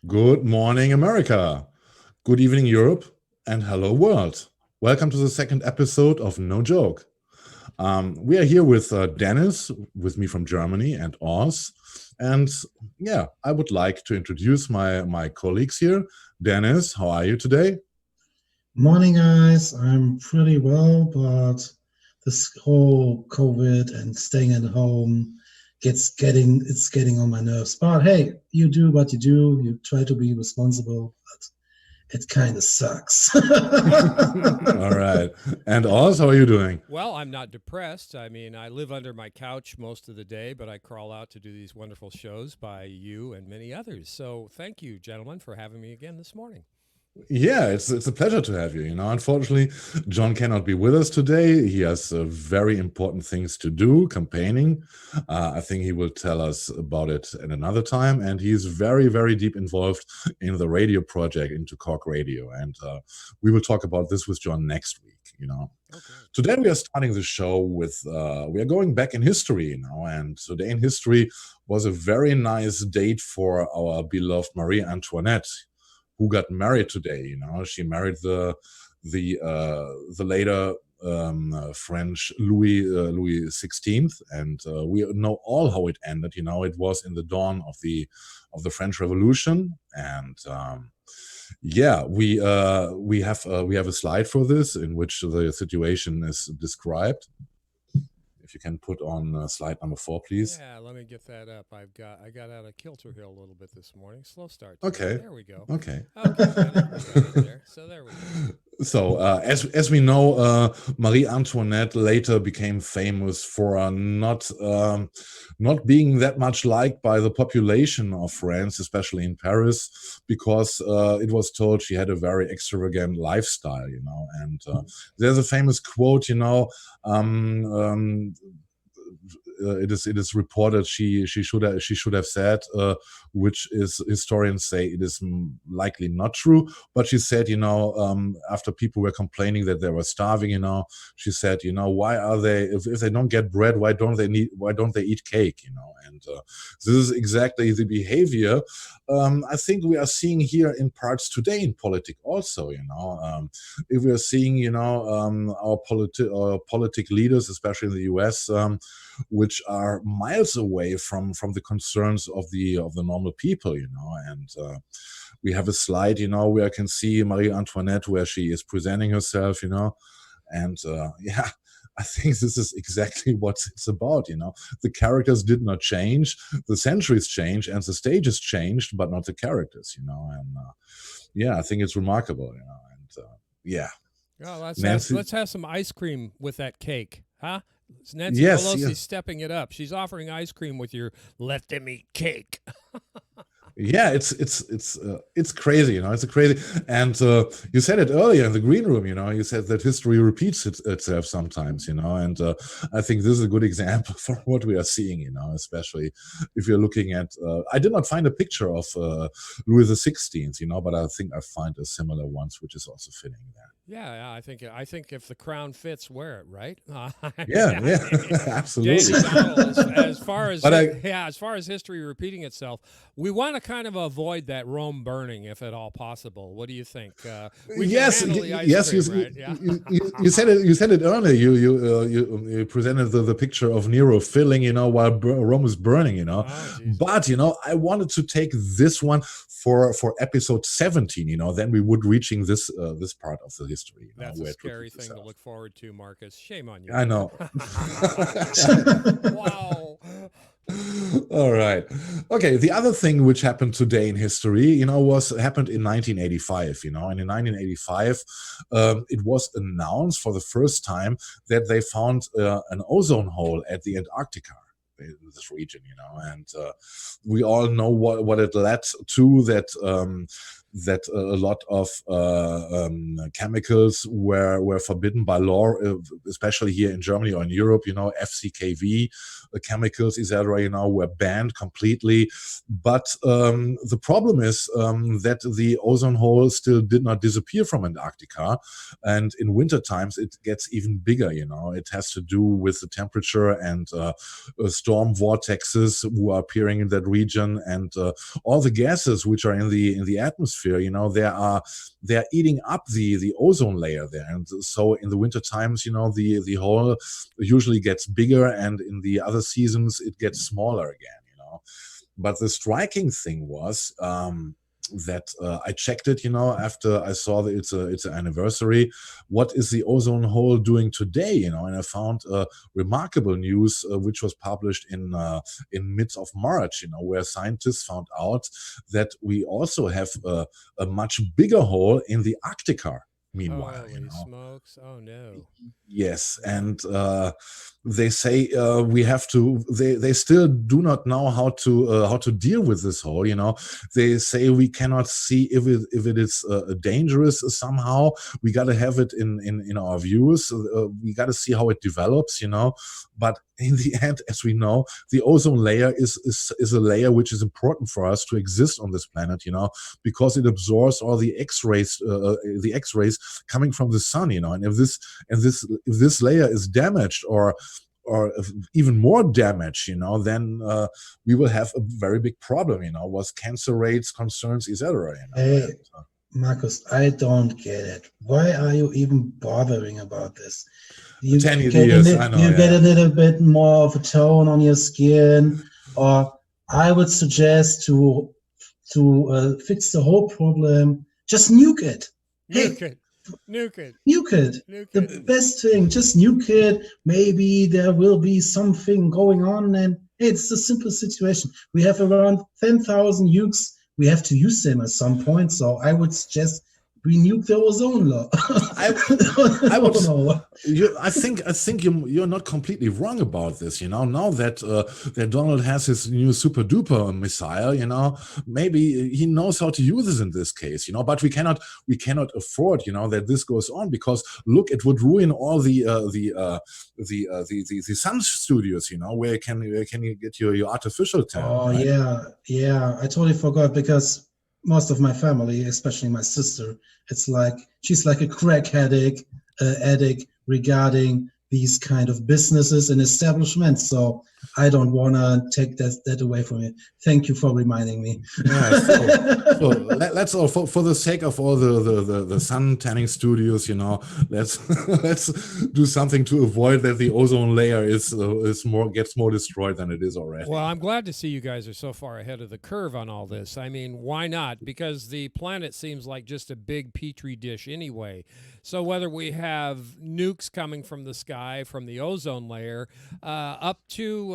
Good morning, America. Good evening, Europe. And hello, world. Welcome to the second episode of No Joke. We are here with Deniz, with me from Germany, and Oz. And yeah, I would like to introduce my colleagues here. Deniz, how are you today? Morning, guys. I'm pretty well, but this whole COVID and staying at home it's getting on my nerves. But hey, you do what you do. You try to be responsible, but it kind of sucks. All right. And Oz, how are you doing? Well, I'm not depressed. I mean, I live under my couch most of the day, but I crawl out to do these wonderful shows by you and many others. So thank you, gentlemen, for having me again this morning. Yeah, it's a pleasure to have you. Unfortunately, John cannot be with us today. He has very important things to do, campaigning. I think he will tell us about it at another time. And he's very, very deep involved in the radio project, into Cork Radio. And we will talk about this with John next week. Okay. Today we are starting the show with we are going back in history. And today in history was a very nice date for our beloved Marie Antoinette, who got married today. She married the later French Louis XVI, and we know all how it ended. It was in the dawn of the French Revolution, and yeah, we have a slide for this in which the situation is described. If you can put on slide number 4, please. Yeah, let me get that up. I got out of kilter hill a little bit this morning. Slow start. Okay. There we go. Okay. There. So there we go. So as we know, Marie Antoinette later became famous for not being that much liked by the population of France, especially in Paris, because it was told she had a very extravagant lifestyle. And there's a famous quote. It is reported she should have said, which is historians say it is likely not true, but she said, after people were complaining that they were starving, she said, why are they, if they don't get bread, why don't they eat cake? And this is exactly the behavior I think we are seeing here in parts today in politics also. If we are seeing our politic leaders, especially in the US, which are miles away from the concerns of the normal people, and we have a slide, where I can see Marie Antoinette, where she is presenting herself, and yeah, I think this is exactly what it's about. The characters did not change, the centuries changed, and the stages changed, but not the characters. And yeah, I think it's remarkable. And yeah. Oh, Nancy, let's have some ice cream with that cake, huh? Nancy yes, Pelosi's yes. stepping it up. She's offering ice cream with your "let them eat cake." Yeah, it's crazy. It's a crazy. And you said it earlier in the green room. You said that history repeats itself sometimes. And I think this is a good example for what we are seeing. Especially if you're looking at. I did not find a picture of Louis XVI. But I think I find a similar one, which is also fitting there. Yeah, I think if the crown fits, wear it, right? Yeah, absolutely. As far as history repeating itself, we want to kind of avoid that Rome burning, if at all possible. What do you think? Yes. Right? Yeah. You said it. You said it earlier. You presented the picture of Nero filling, while Rome is burning, Oh, But I wanted to take this one for episode 17. Then we would reaching this part of the history. That's a scary thing to look forward to, Marcus. Shame on you. I know. Wow. All right. Okay. The other thing which happened today in history, happened in 1985. And in 1985, it was announced for the first time that they found an ozone hole at the Antarctica in this region. And we all know what it led to. That that a lot of chemicals were forbidden by law, especially here in Germany or in Europe. FCKV chemicals, etc. Were banned completely. But the problem is that the ozone hole still did not disappear from Antarctica, and in winter times it gets even bigger. It has to do with the temperature and storm vortexes who are appearing in that region, and all the gases which are in the atmosphere. They are eating up the ozone layer there, and so in the winter times, the hole usually gets bigger, and in the other seasons it gets smaller again. But the striking thing was that I checked it, after I saw that it's an anniversary. What is the ozone hole doing today? And I found remarkable news which was published in mid of March, where scientists found out that we also have a much bigger hole in the Arctica. Meanwhile, Holy smokes! Oh no! Yes, and they say we have to. They still do not know how to deal with this hole. They say we cannot see if it is dangerous somehow. We got to have it in our views. We got to see how it develops. But in the end, as we know, the ozone layer is a layer which is important for us to exist on this planet. Because it absorbs all the X-rays, coming from the sun. And if this layer is damaged or even more damage, then we will have a very big problem, with cancer rates, concerns, etc. Hey, Markus, I don't get it. Why are you even bothering about this? You 10 get years, I know. Get a little bit more of a tone on your skin, or I would suggest to fix the whole problem, just nuke it. Nuke it. Nuke it. Nuke it. The best thing, just nuke it. Maybe there will be something going on, and it's a simple situation. We have around 10,000 nukes. We have to use them at some point. So I would suggest we nuke the ozone law. I think you're not completely wrong about this. Now that Donald has his new super duper missile, maybe he knows how to use this in this case. But we cannot afford that this goes on, because look, it would ruin all the sun studios. Where can you get your artificial talent? Oh right? yeah. I totally forgot, because most of my family, especially my sister, she's like a crack addict regarding these kind of businesses and establishments. So I don't want to take that away from you. Thank you for reminding me. Yeah, so let's all, for the sake of all the sun tanning studios, let's do something to avoid that the ozone layer gets more destroyed than it is already. Well, I'm glad to see you guys are so far ahead of the curve on all this. I mean, why not? Because the planet seems like just a big petri dish anyway. So whether we have nukes coming from the sky, from the ozone layer, up to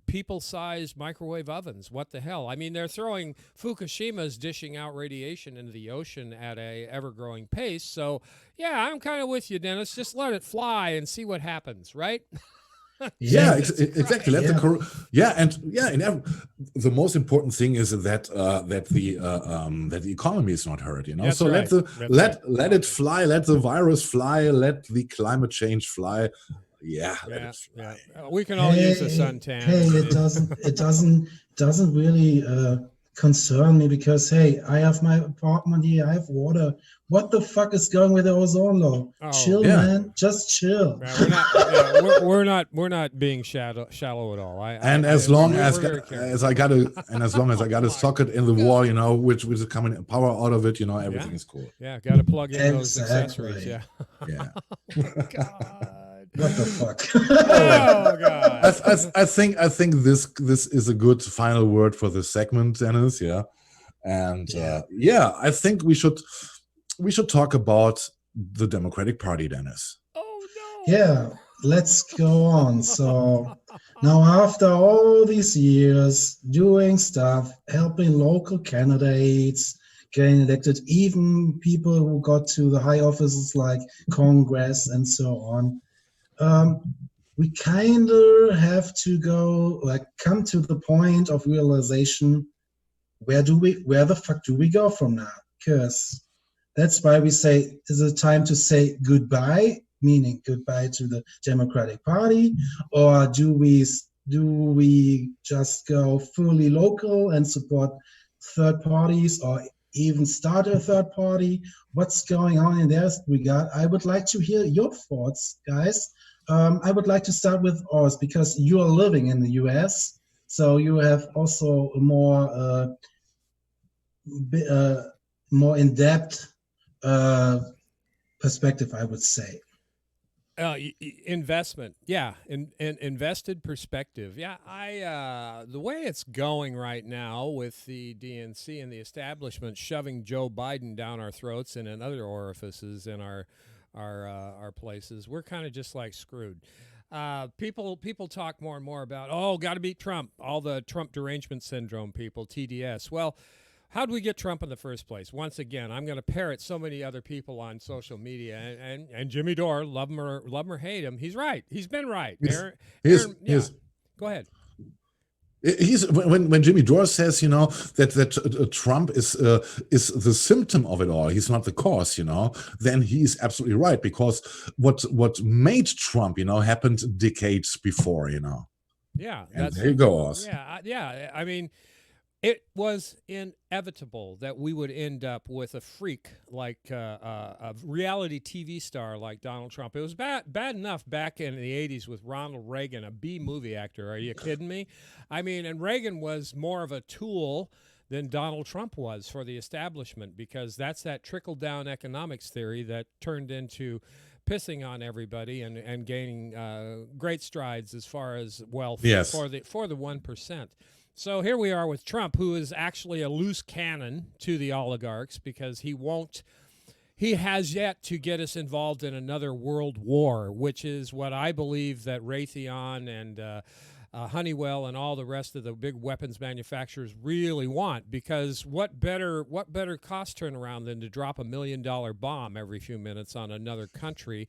people-sized microwave ovens, what the hell? I mean, they're throwing Fukushima's dishing out radiation into the ocean at a ever-growing pace. So, yeah, I'm kind of with you, Deniz. Just let it fly and see what happens, right? Yeah, exactly. The most important thing is that the economy is not hurt. That's so right. let it fly. Let the virus fly. Let the climate change fly. Yeah. We can all use a suntan. Hey, it doesn't really concern me, because hey, I have my apartment here, I have water. What the fuck is going with the ozone law? Chill, man, just chill. We're not being shallow at all. As long as I got a socket in the wall, which is coming power out of it, everything is cool. Yeah, got to plug in those accessories. Yeah. God. What the fuck? Oh God! I think this is a good final word for this segment, Deniz. Yeah, and I think we should talk about the Democratic Party, Deniz. Oh no! Yeah, let's go on. So now, after all these years doing stuff, helping local candidates getting elected, even people who got to the high offices like Congress and so on. We kind of have to come to the point of realization. Where the fuck do we go from now? because that's why we say, is it time to say goodbye, meaning goodbye to the Democratic Party, or do we just go fully local and support third parties, or even start a third party? What's going on in that regard? I would like to hear your thoughts, guys. I would like to start with ours, because you are living in the US, so you have also a more in-depth perspective, I would say. Investment, yeah, invested perspective, yeah. The way it's going right now with the DNC and the establishment shoving Joe Biden down our throats and in other orifices in our places, we're kind of just like screwed. People talk more and more about, oh, got to beat Trump, all the Trump derangement syndrome people, TDS. Well, how did we get Trump in the first place? Once again, I'm going to parrot so many other people on social media, and Jimmy Dore, love him or hate him, he's right. He's been right. Yes. Go ahead. He's when Jimmy Dore says, that Trump is the symptom of it all. He's not the cause, then he's absolutely right, because what made Trump, happened decades before, Yeah, and there you go, Oz. Yeah. I mean, it was inevitable that we would end up with a freak like a reality TV star like Donald Trump. It was bad enough back in the 80s with Ronald Reagan, a B-movie actor. Are you kidding me? I mean, and Reagan was more of a tool than Donald Trump was for the establishment, because that's that trickle-down economics theory that turned into pissing on everybody and gaining great strides as far as wealth for the 1%. So here we are with Trump, who is actually a loose cannon to the oligarchs, because he has yet to get us involved in another world war, which is what I believe that Raytheon and Honeywell and all the rest of the big weapons manufacturers really want. Because what better cost turnaround than to drop $1 million bomb every few minutes on another country,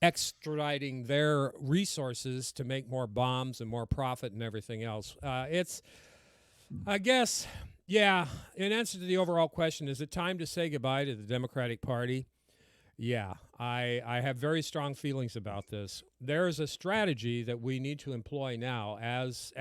extraditing their resources to make more bombs and more profit and everything else. I guess, yeah, in answer to the overall question, is it time to say goodbye to the Democratic Party? Yeah, I have very strong feelings about this. There is a strategy that we need to employ now as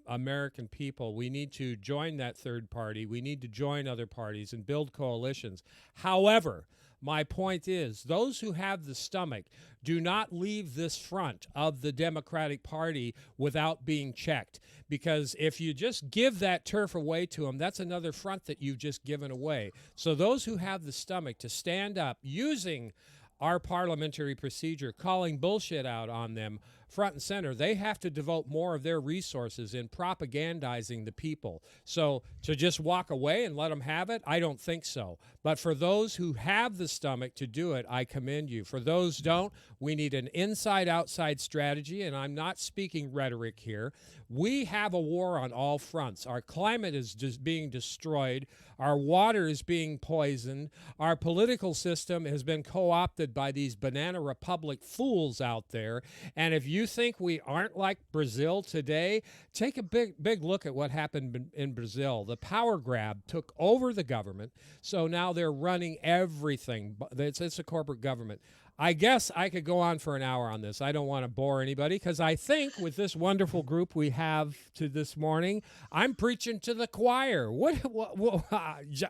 American people. We need to join that third party. We need to join other parties and build coalitions. However, my point is, those who have the stomach do not leave this front of the Democratic Party without being checked. Because if you just give that turf away to them, that's another front that you've just given away. So those who have the stomach to stand up using our parliamentary procedure, calling bullshit out on them front and center, they have to devote more of their resources in propagandizing the people. So to just walk away and let them have it, I don't think so. But for those who have the stomach to do it, I commend you. For those don't, we need an inside-outside strategy, and I'm not speaking rhetoric here. We have a war on all fronts. Our climate is just being destroyed. Our water is being poisoned. Our political system has been co-opted by these banana republic fools out there. And if you think we aren't like Brazil today, take a big look at what happened in Brazil. The power grab took over the government, so now they're running everything. It's a corporate government. I guess I could go on for an hour on this. I don't want to bore anybody, because I think with this wonderful group we have to this morning, I'm preaching to the choir. What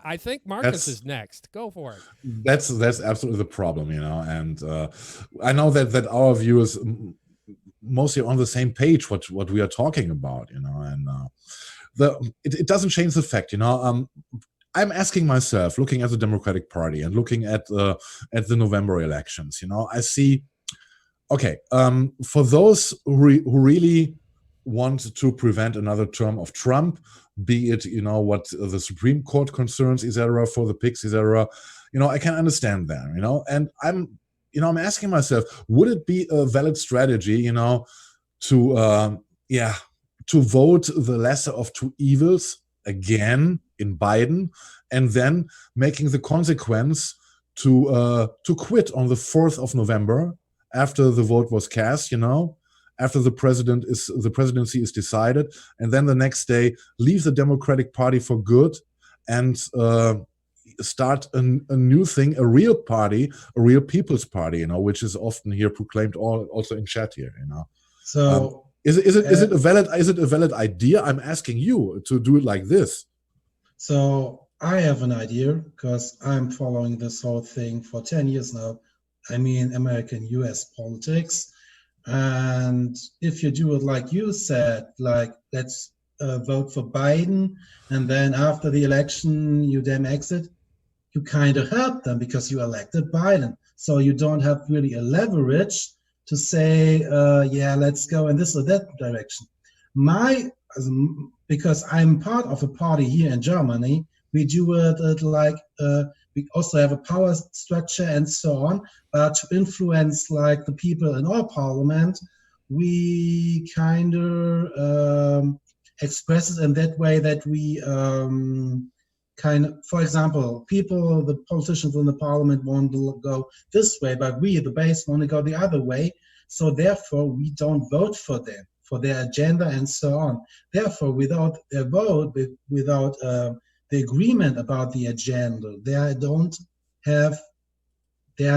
I think Markus is next. Go for it. That's absolutely the problem, and I know that our viewers mostly on the same page what we are talking about, and it doesn't change the fact, I'm asking myself, looking at the Democratic Party and looking at the November elections, I see, okay, for those who really want to prevent another term of Trump, be it, what the Supreme Court concerns, etc., for the pigs, etc., I can understand that, and I'm asking myself, would it be a valid strategy, to vote the lesser of two evils again in Biden, and then making the consequence to quit on the 4th of November after the vote was cast, after the presidency is decided, and then the next day leave the Democratic Party for good, and start a new thing, a real party, a real people's party, which is often here proclaimed also in chat here, So is it a valid idea? I'm asking you to do it like this. So I have an idea because I'm following this whole thing for 10 years now. I mean, American US politics. And if you do it like you said, like let's vote for Biden, and then after the election you then exit, you kind of help them because you elected Biden. So you don't have really a leverage to say, yeah, let's go in this or that direction. Because I'm part of a party here in Germany, we do it like, we also have a power structure and so on, but to influence like the people in our parliament, we kind of express it in that way that we for example, the politicians in the parliament want to go this way, but we, the base, want to go the other way. So therefore, we don't vote for them, for their agenda and so on. Therefore, without a vote, without the agreement about the agenda, they are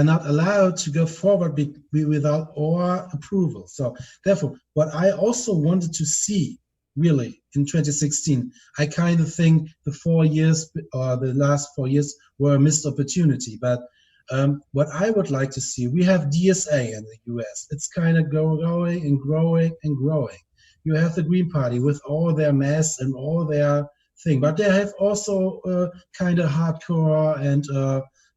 not allowed to go forward without our approval. So therefore, what I also wanted to see really in 2016, I kind of think the 4 years or the last 4 years were a missed opportunity. But what I would like to see, we have DSA in the US. It's kind of growing and growing and growing. You have the Green Party with all their mess and all their thing, but they have also kind of hardcore and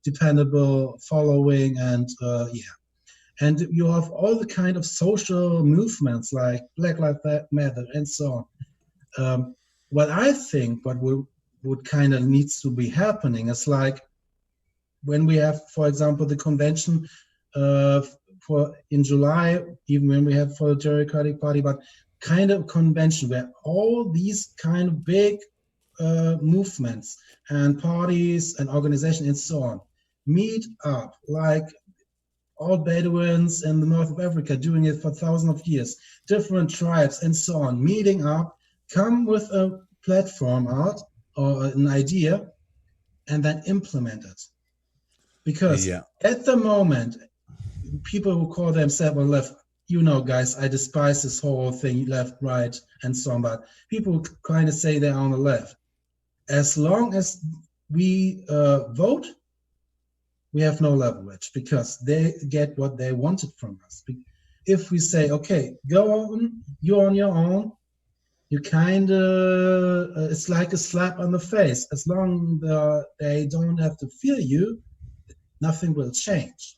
dependable following and yeah. And you have all the kind of social movements like Black Lives Matter and so on. What I think what would kind of needs to be happening is like when we have, for example, the convention in July, even when we have for the Democratic Party, but kind of convention where all these kind of big movements and parties and organizations and so on meet up, like all Bedouins in the north of Africa doing it for thousands of years, different tribes and so on, meeting up, come with a platform out or an idea, and then implement it. Because at the moment, people who call themselves on left, guys, I despise this whole thing, left, right, and so on, but people kind of say they're on the left. As long as we vote, we have no leverage because they get what they wanted from us. If we say, okay, go on, you're on your own, you kind of, it's like a slap on the face. As long as they don't have to fear you, nothing will change.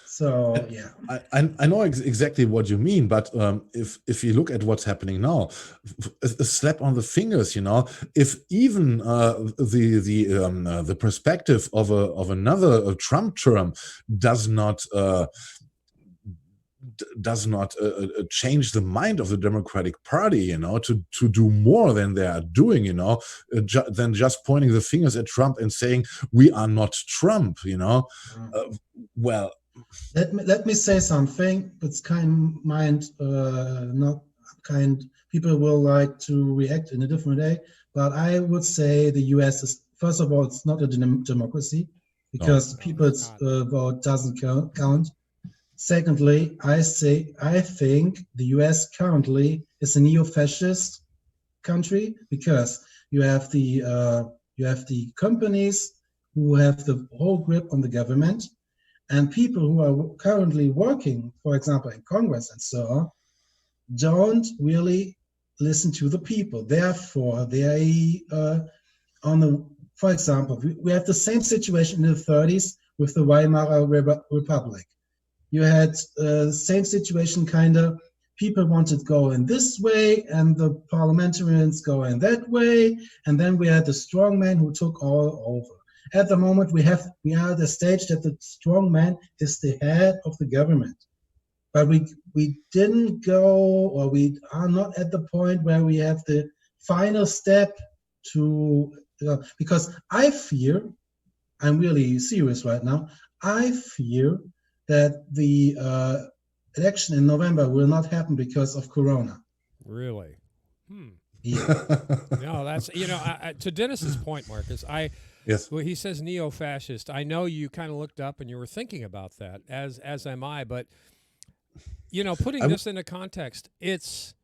So, yeah. I know exactly what you mean, but if you look at what's happening now, a slap on the fingers, if even the perspective of another Trump term does not change the mind of the Democratic Party, to do more than they are doing, than just pointing the fingers at Trump and saying we are not Trump, well. Let me say something. It's people will like to react in a different way, but I would say the US is, first of all, it's not a democracy because people's vote doesn't count. Secondly, I think the US currently is a neo-fascist country because you have the companies who have the whole grip on the government. And people who are currently working, for example, in Congress and so on, don't really listen to the people. Therefore, they for example, we have the same situation in the 30s with the Weimar Republic. You had the same situation, kind of, people wanted to go in this way and the parliamentarians go in that way. And then we had the strongman who took all over. At the moment, we are at the stage that the strong man is the head of the government. But we didn't go, or we are not at the point where we have the final step to, because I fear, I'm really serious right now, I fear that the election in November will not happen because of Corona. Really? Yeah. No, that's, to Dennis's point, Markus, Yes. Well, he says neo-fascist. I know you kind of looked up and you were thinking about that, as am I. But putting I, this into context, it's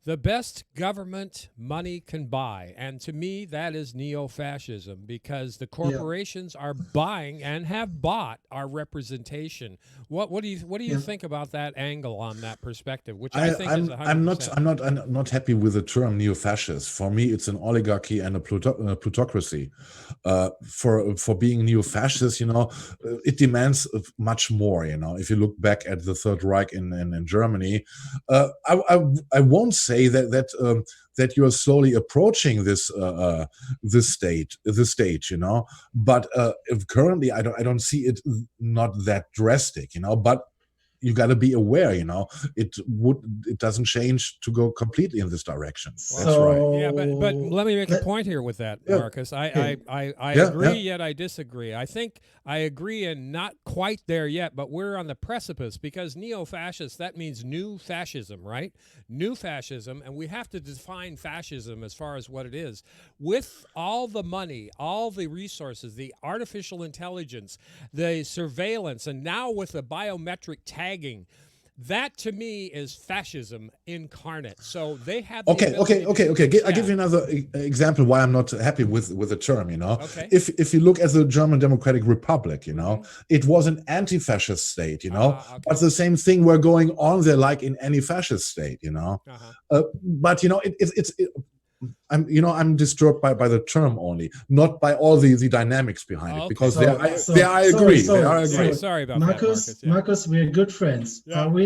the best government money can buy, and to me, that is neo-fascism because the Yeah, corporations are buying and have bought our representation. What do you yeah. think about that angle on that perspective, which I I, think is I'm not 100%. I'm not happy with the term neo-fascist. For me, it's an oligarchy and a plutocracy. For being neo-fascist, it demands much more. If you look back at the Third Reich in Germany, I won't say that you are slowly approaching this stage. But currently, I don't see it not that drastic. But you got to be aware, it doesn't change to go completely in this direction. Well, That's right. yeah, but So let me make a let point here with that, Yeah, Marcus. I okay. I, I, I yeah, agree, yeah. yet I disagree. I think I agree and not quite there yet, but we're on the precipice because neo-fascist, that means new fascism, right? New fascism, and we have to define fascism as far as what it is. With all the money, all the resources, the artificial intelligence, the surveillance, and now with the biometric tagging, that to me is fascism incarnate. So they have the Okay, ability okay, to, okay, okay. I'll give yeah. you another example why I'm not happy with the term. Okay. If you look at the German Democratic Republic, Mhm. it was an anti-fascist state, Okay. but the same thing were going on there like in any fascist state, Uh-huh. But I'm disturbed by the term only, not by all the dynamics behind it, Okay. because So there I sorry, agree. There I Yeah, agree. sorry about that, Marcus. Yeah. Marcus, we're good friends, Yeah. are we?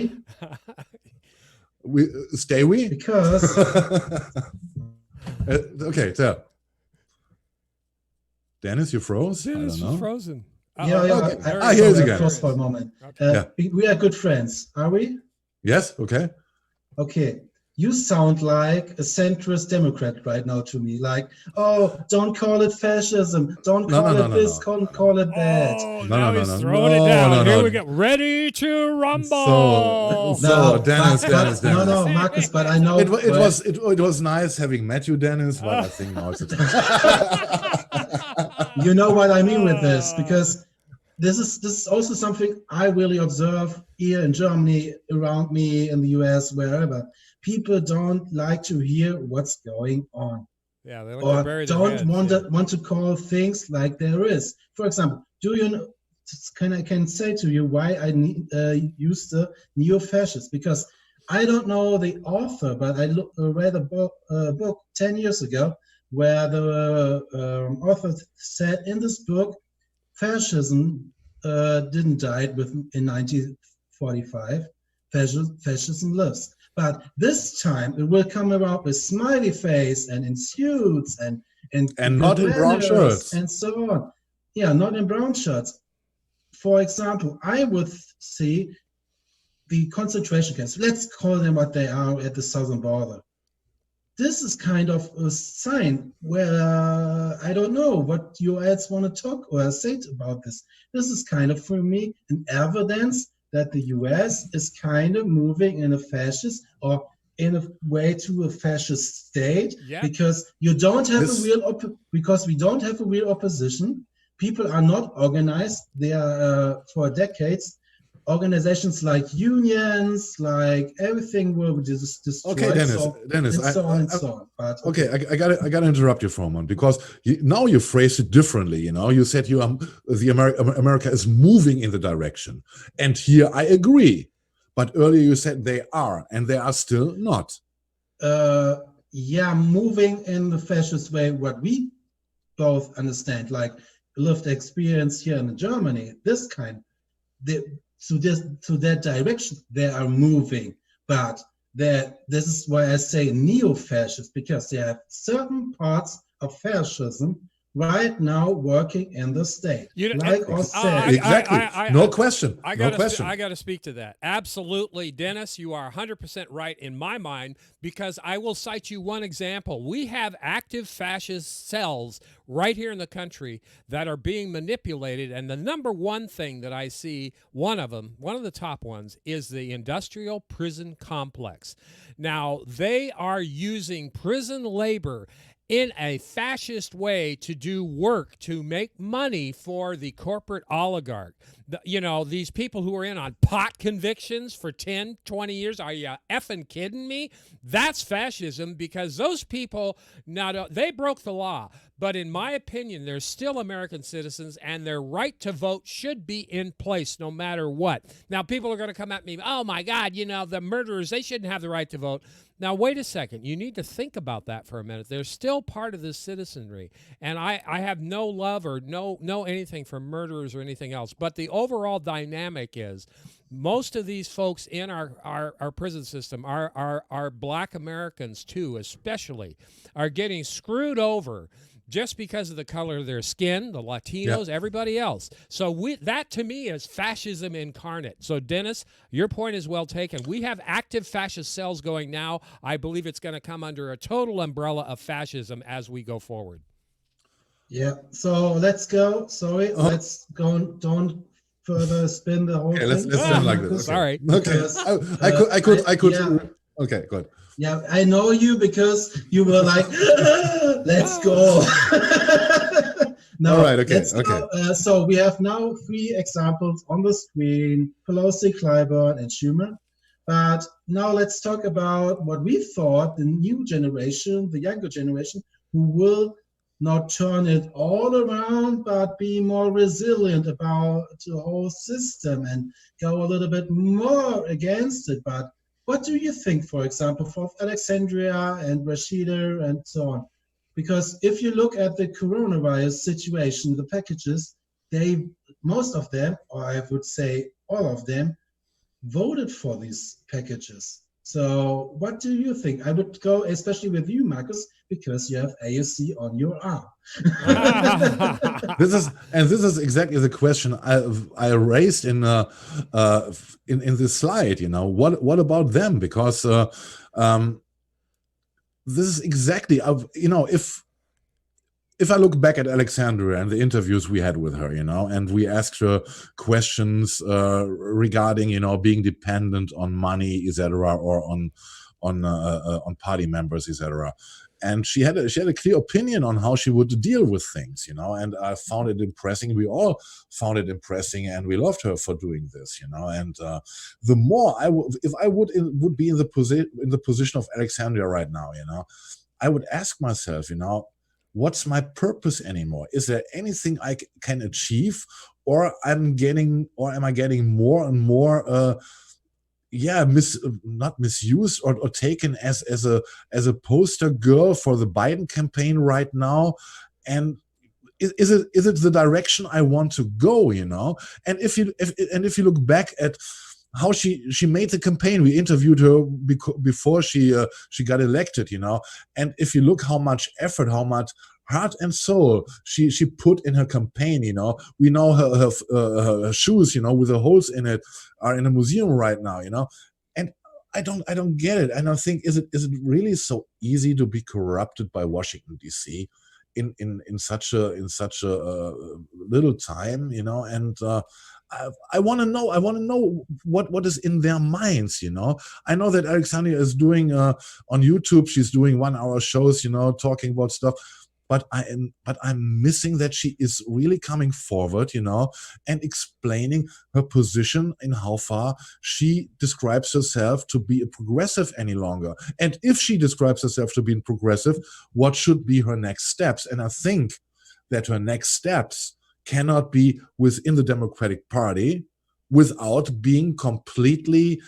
We stay we. Because Okay, so Dennis, you froze. I Dennis don't was know. frozen. yeah, Uh-oh. yeah, There I he here's is. again. There froze he for a is. moment. Okay. Yeah. We are good friends, are we? Yes. Okay. Okay. You sound like a centrist Democrat right now to me. Like, oh, don't call it fascism. Don't No, call no, no, it no, this. no. Don't call it that. Oh, No, now no, no, he's no, throwing it no, down. no, Here no. we go. Ready to rumble. So No, Dennis, no, no, Marcus. But I know it was nice having met you, Dennis, but I think now it's a time. you know what I mean with this, because this is also something I really observe here in Germany, around me, in the US, wherever. People don't like to hear what's going on, Yeah, they like to or bury their don't heads. want to call things like there is. For example, do you know? Can say to you why I use the neo-fascist, because I don't know the author, but I read a book 10 years ago where the author said in this book, fascism didn't die in 1945. Fascism lives. But this time it will come around with smiley face and in suits and And not in brown shirts. and so on. Yeah, not in brown shirts. For example, I would see the concentration camps. Let's call them what they are at the southern border. This is kind of a sign where I don't know what you else want to talk or say about this. This is kind of, for me, an evidence that the US is kind of moving in a fascist or in a way to a fascist state, Yeah. because you don't have This- a real because we don't have a real opposition. People are not organized. They are for decades. Organizations like unions, like everything will be destroyed. Okay, Dennis, so, Dennis, and so on and so on. But okay, I gotta interrupt you for a moment, because now you phrased it differently. You said America is moving in the direction, and here I agree. But earlier you said they are, and they are still not. yeah, moving in the fascist way, what we both understand, like lived experience here in Germany, this kind, to that direction they are moving. But this is why I say neo-fascist, because there are certain parts of fascism right now working in the state. Like I said, Exactly. No question. I No got question. to speak to that. Absolutely, Dennis, you are 100% right in my mind, because I will cite you one example. We have active fascist cells right here in the country that are being manipulated, and the number one thing that I see, one of the top ones, is the industrial prison complex. Now, they are using prison labor in a fascist way to do work to make money for the corporate oligarch. These people who are in on pot convictions for 10, 20 years, are you effing kidding me? That's fascism, because those people, they broke the law. But in my opinion, they're still American citizens, and their right to vote should be in place no matter what. Now, people are going to come at me, oh my God, the murderers, they shouldn't have the right to vote. Now, wait a second. You need to think about that for a minute. They're still part of this citizenry. And I have no love or no anything for murderers or anything else. But the overall dynamic is most of these folks in our prison system, our Black Americans too, especially, are getting screwed over just because of the color of their skin, the Latinos, everybody else. So that to me is fascism incarnate. So Deniz, your point is well taken. We have active fascist cells going now. I believe it's going to come under a total umbrella of fascism as we go forward. Yeah, so let's go. Sorry, let's go. Don't further spin the whole thing. Let's spin like this. Okay. Sorry. Because, I could. Yeah. Okay, good. Yeah, I know you because you were like, let's go. No, all right, okay, let's go. So we have now 3 examples on the screen: Pelosi, Clyburn, and Schumer. But now let's talk about what we thought the new generation, the younger generation, who will not turn it all around, but be more resilient about the whole system and go a little bit more against it. But what do you think, for example, for Alexandria and Rashida and so on? Because if you look at the coronavirus situation, the packages, most of them, or I would say all of them, voted for these packages. So what do you think? I would go, especially with you, Markus, because you have AOC on your arm. This is exactly the question I raised in this slide. What about them? Because this is exactly if I look back at Alexandria and the interviews we had with her, and we asked her questions regarding, being dependent on money, etc., or on party members, etc., and she had a clear opinion on how she would deal with things, and I found it impressing. We all found it impressing, and we loved her for doing this, and the more if I would be in the position of Alexandria right now, I would ask myself, what's my purpose anymore? Is there anything I can achieve, or am I getting more and more not misused or taken as a poster girl for the Biden campaign right now? And is it the direction I want to go? And if you look back at how she made the campaign, we interviewed her before she got elected, and if you look how much effort, how much heart and soul she put in her campaign, we know her shoes, with the holes in it, are in a museum right now, and I don't get it. And I think, is it really so easy to be corrupted by Washington DC in such a little time, and I want to know what is in their minds, I know that Alexandria is doing on YouTube, she's doing 1-hour shows, talking about stuff, but I'm missing that she is really coming forward, and explaining her position in how far she describes herself to be a progressive any longer. And if she describes herself to be progressive, what should be her next steps? And I think that her next steps cannot be within the Democratic Party without being completely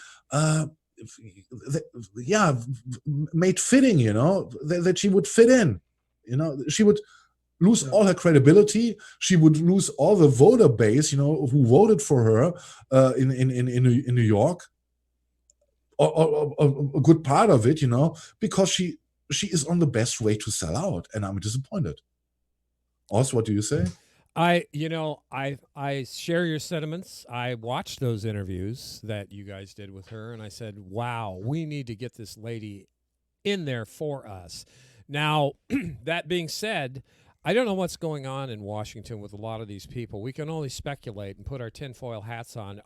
made fitting, that she would fit in. She would lose all her credibility. She would lose all the voter base, who voted for her in New York, or a good part of it, because she is on the best way to sell out, and I'm disappointed. Also, what do you say? I share your sentiments. I watched those interviews that you guys did with her, and I said, wow, we need to get this lady in there for us. Now, that being said, I don't know what's going on in Washington with a lot of these people. We can only speculate and put our tinfoil hats on.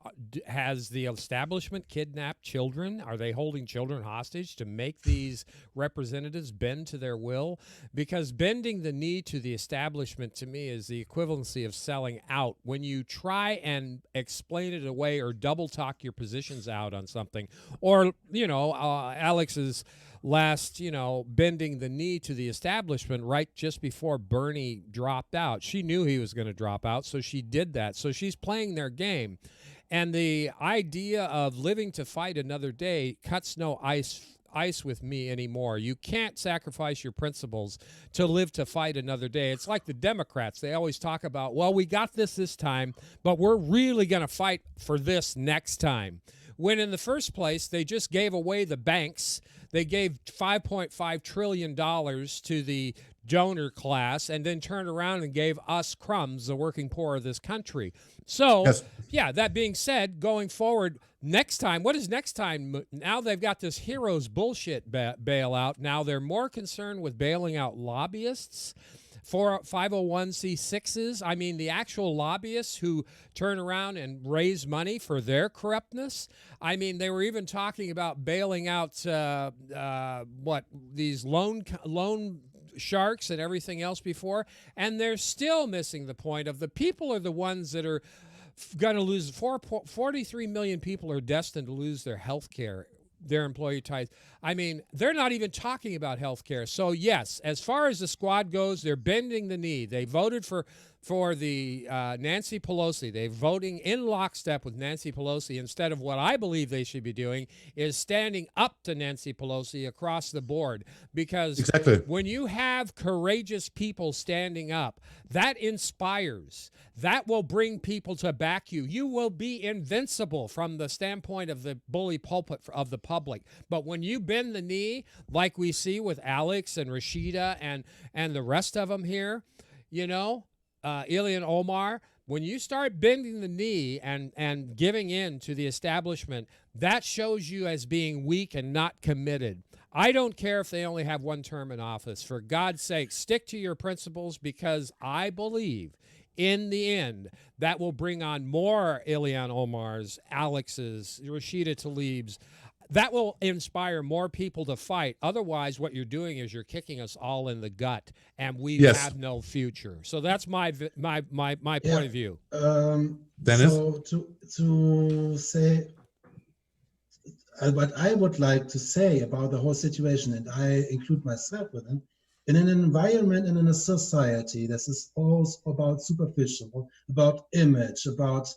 Has the establishment kidnapped children? Are they holding children hostage to make these representatives bend to their will? Because bending the knee to the establishment, to me, is the equivalency of selling out. When you try and explain it away or double talk your positions out on something, or, Alex's last, bending the knee to the establishment right just before Bernie dropped out. She knew he was going to drop out, so she did that. So she's playing their game. And the idea of living to fight another day cuts no ice with me anymore. You can't sacrifice your principles to live to fight another day. It's like the Democrats. They always talk about, well, we got this time, but we're really going to fight for this next time. When in the first place, they just gave away the banks. They gave $5.5 trillion to the donor class and then turned around and gave us crumbs, the working poor of this country. So, Yes. yeah, that being said, going forward, next time, what is next time? Now they've got this heroes bullshit bailout. Now they're more concerned with bailing out lobbyists for 501c6s. I mean, the actual lobbyists who turn around and raise money for their corruptness. I mean, they were even talking about bailing out these loan sharks and everything else before, and they're still missing the point of the people are the ones that are going to lose. 43 million people are destined to lose their health care, their employee ties. I mean, they're not even talking about health care. So, yes, as far as the squad goes, they're bending the knee. They voted for the Nancy Pelosi. They're voting in lockstep with Nancy Pelosi instead of what I believe they should be doing is standing up to Nancy Pelosi across the board. Because Exactly. when you have courageous people standing up, that inspires. That will bring people to back you. You will be invincible from the standpoint of the bully pulpit of the public. But when you bend the knee, like we see with Alex and Rashida and the rest of them here, Ilhan Omar, when you start bending the knee and giving in to the establishment, that shows you as being weak and not committed. I don't care if they only have one term in office. For God's sake, stick to your principles, because I believe in the end that will bring on more Ilhan Omars, Alex's, Rashida Tlaib's. That will inspire more people to fight. Otherwise, what you're doing is you're kicking us all in the gut, and we have no future. So that's my point of view. Deniz? So to say what I would like to say about the whole situation, and I include myself within, in an environment and in a society, this is all about superficial, about image, about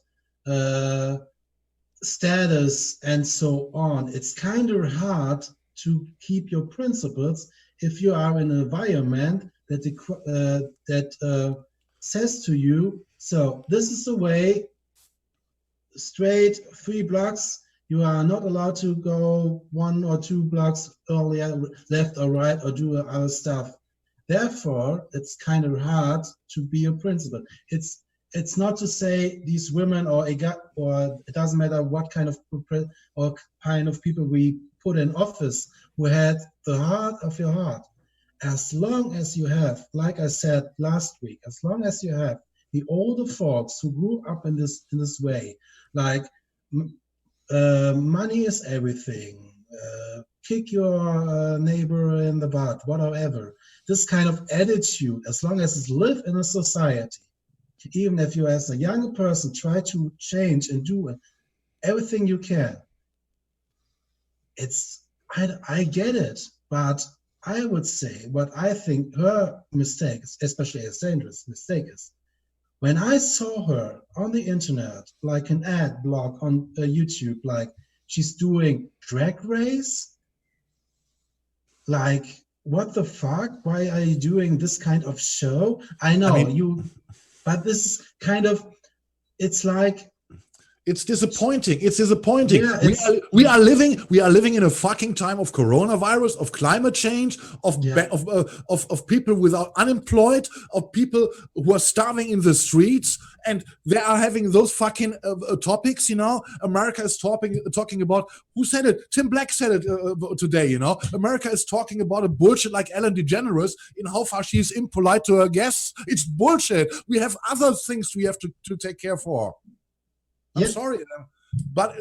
status and so on. It's kind of hard to keep your principles if you are in an environment that says to you, so this is the way, straight 3 blocks, you are not allowed to go 1 or 2 blocks earlier, left or right, or do other stuff. Therefore, it's kind of hard to be a principal. It's not to say these women or it doesn't matter what kind of people we put in office who had the heart of your heart. As long as you have, like I said last week, as long as you have the older folks who grew up in this way, like money is everything, kick your neighbor in the butt, whatever. This kind of attitude, as long as it's live in a society, even if you as a younger person try to change and do everything you can, I get it, but I would say what I think her mistake, especially a dangerous mistake, is when I saw her on the internet, like an ad blog on YouTube, like she's doing Drag Race, like what the fuck? Why are you doing this kind of show? I know but this is kind of, it's like It's disappointing. It's disappointing. Yeah, we are living in a fucking time of coronavirus, of climate change, of Yeah. of people without unemployed, of people who are starving in the streets, and they are having those fucking topics. America is talking about, who said it? Tim Black said it today. America is talking about a bullshit like Ellen DeGeneres in how far she is impolite to her guests. It's bullshit. We have other things we have to take care for. I'm Yeah. sorry, but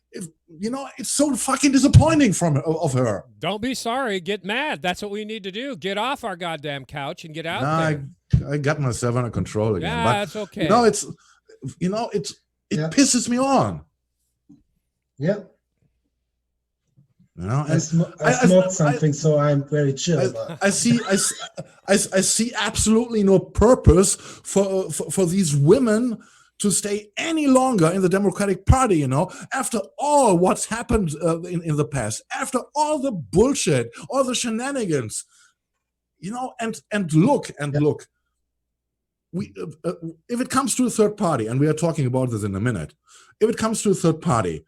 it's so fucking disappointing of her. Don't be sorry. Get mad. That's what we need to do. Get off our goddamn couch and get out there. I got myself under control again. Yeah, but that's okay. It Yeah. pisses me on. Yeah. I And smoked something, so I'm very chill about it. I see absolutely no purpose for these women to stay any longer in the Democratic Party, after all what's happened in the past, after all the bullshit, all the shenanigans, and look, we if it comes to a third party, and we are talking about this in a minute, if it comes to a third party,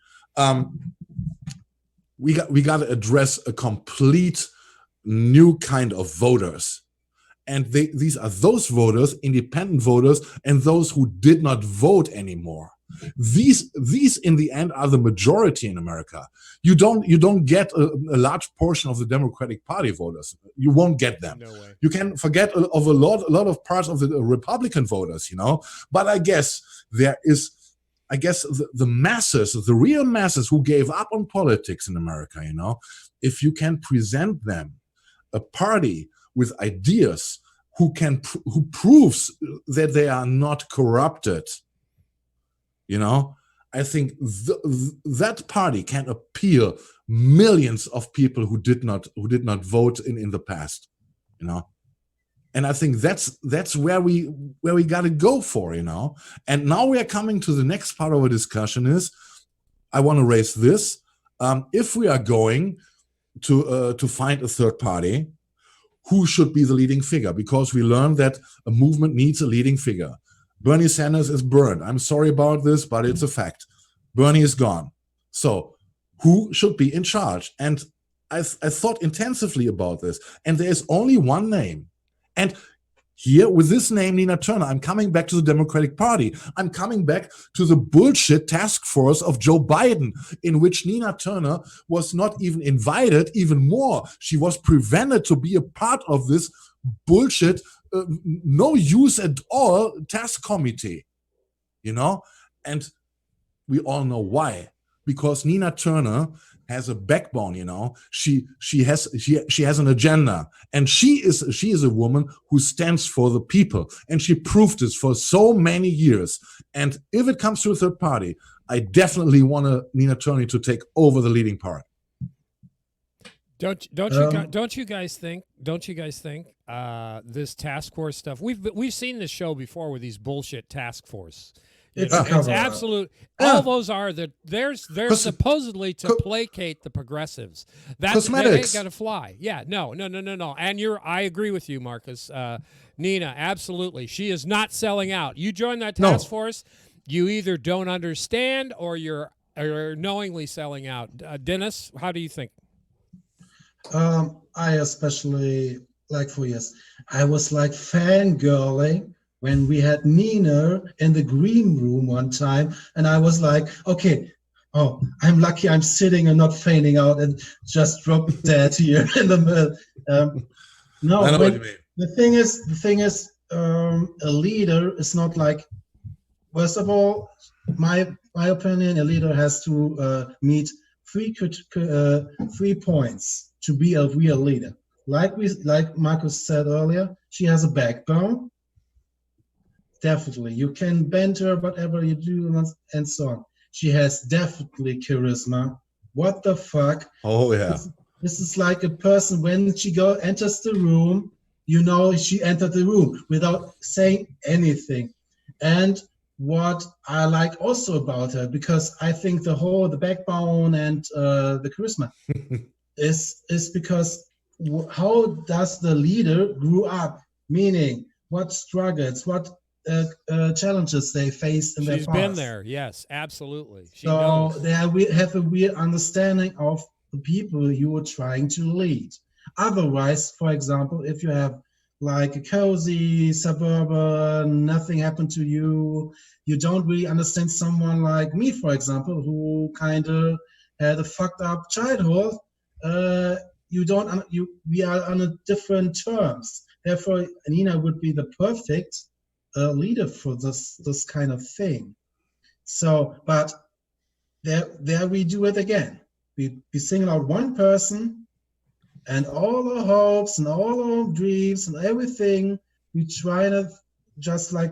we got to address a complete new kind of voters. And these are those voters, independent voters, and those who did not vote anymore. These in the end are the majority in America. You don't get a large portion of the Democratic Party voters. You won't get them. No way. You can forget of a lot of parts of the Republican voters, But I guess there is, the masses, the real masses who gave up on politics in America, if you can present them a party with ideas who proves that they are not corrupted, I think that party can appeal millions of people who did not vote in the past, and I think that's where we got to go for, and now we are coming to the next part of our discussion. Is I want to raise this: if we are going to find a third party, who should be the leading figure? Because we learned that a movement needs a leading figure. Bernie Sanders is burned. I'm sorry about this, but it's a fact. Bernie is gone. So who should be in charge? And I thought intensively about this, and there's only one name. And here, with this name, Nina Turner, I'm coming back to the Democratic Party. I'm coming back to the bullshit task force of Joe Biden, in which Nina Turner was not even invited. Even more, she was prevented to be a part of this bullshit, no use at all task committee. And we all know why. Because Nina Turner has a backbone, she has an agenda, and she is a woman who stands for the people, and she proved this for so many years. And if it comes to a third party, I definitely want Nina Turner to take over the leading part. Don't you guys think this task force stuff? We've seen this show before with these bullshit task force. It's absolute. All those are that they're supposedly to placate the progressives. That ain't gonna fly. Yeah, no. And I agree with you, Markus. Nina, absolutely, she is not selling out. You join that task force, you either don't understand or you're knowingly selling out. Deniz, how do you think? I especially, like for years, I was like fangirling when we had Nina in the green room one time, and I was like, okay, I'm lucky I'm sitting and not fainting out and just drop dead here in the middle. No, I know what you mean. The thing is, a leader is not like, first of all, my opinion, a leader has to meet three points to be a real leader. Like Markus said earlier, she has a backbone. Definitely, you can bend her, whatever you do, and so on. She has definitely charisma. What the fuck? Oh yeah. This is like a person when she enters the room, she entered the room without saying anything. And what I like also about her, because I think the backbone and the charisma is because how does the leader grew up? Meaning, what struggles, what challenges they faced in their She's past. been there. Yes, absolutely. She So knows. there we have a weird understanding of the people you are trying to lead. Otherwise, for example, if you have like a cozy suburban, nothing happened to you, you don't really understand someone like me, for example, who kind of had a fucked up childhood. We are on a different terms. Therefore, Nina would be the perfect leader for this kind of thing. So, but there we do it again. We single out one person, and all our hopes and all our dreams and everything, we try to, just like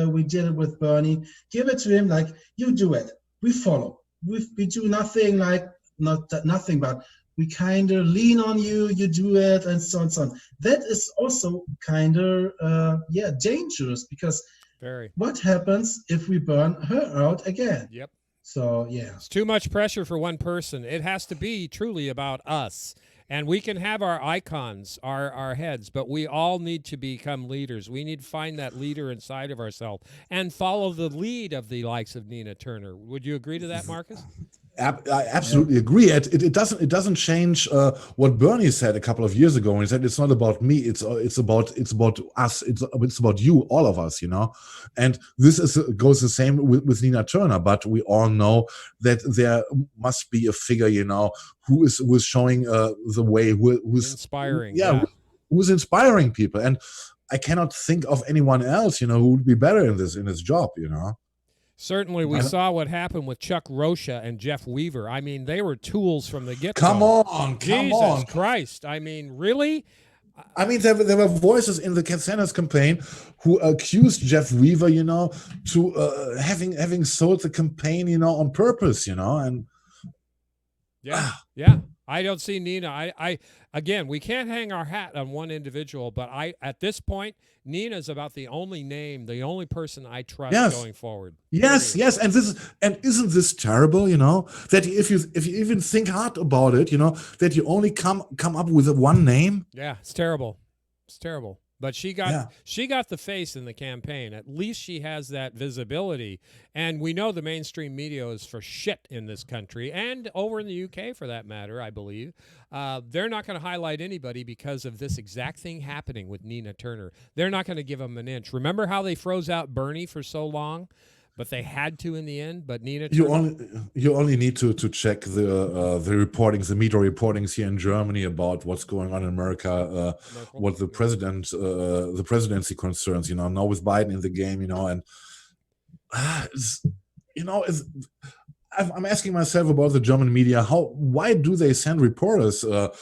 we did it with Bernie, give it to him like, you do it. We follow. We do nothing like, nothing, but we kind of lean on you, you do it, and so on and so on. That is also kind of, dangerous, because what happens if we burn her out again? Yep. So, yeah. It's too much pressure for one person. It has to be truly about us. And we can have our icons, our heads, but we all need to become leaders. We need to find that leader inside of ourselves and follow the lead of the likes of Nina Turner. Would you agree to that, Markus? I absolutely agree. It doesn't change what Bernie said a couple of years ago when he said it's not about me, it's about us, it's about you, all of us, and this goes the same with Nina Turner. But we all know that there must be a figure, who is showing the way, who's inspiring, who's inspiring people. And I cannot think of anyone else, who would be better in this job, Certainly, we saw what happened with Chuck Rocha and Jeff Weaver. I mean, they were tools from the get-go. Come on. Jesus Christ. I mean, really? I mean, there were voices in the Sanders campaign who accused Jeff Weaver, to having sold the campaign, on purpose, and yeah. I don't see Nina. I again, we can't hang our hat on one individual, but at this point, Nina's about the only name, the only person I trust going forward. Yes, and isn't this terrible? That if you even think hard about it, that you only come up with one name. Yeah, it's terrible. It's terrible. But she got the face in the campaign. At least she has that visibility. And we know the mainstream media is for shit in this country, and over in the UK for that matter, I believe. They're not going to highlight anybody because of this exact thing happening with Nina Turner. They're not going to give them an inch. Remember how they froze out Bernie for so long? But they had to in the end. But Nina Turner, you only need to check the reportings, the media reportings here in Germany about what's going on in America, what the presidency concerns. Now with Biden in the game, and I'm asking myself about the German media. Why do they send reporters to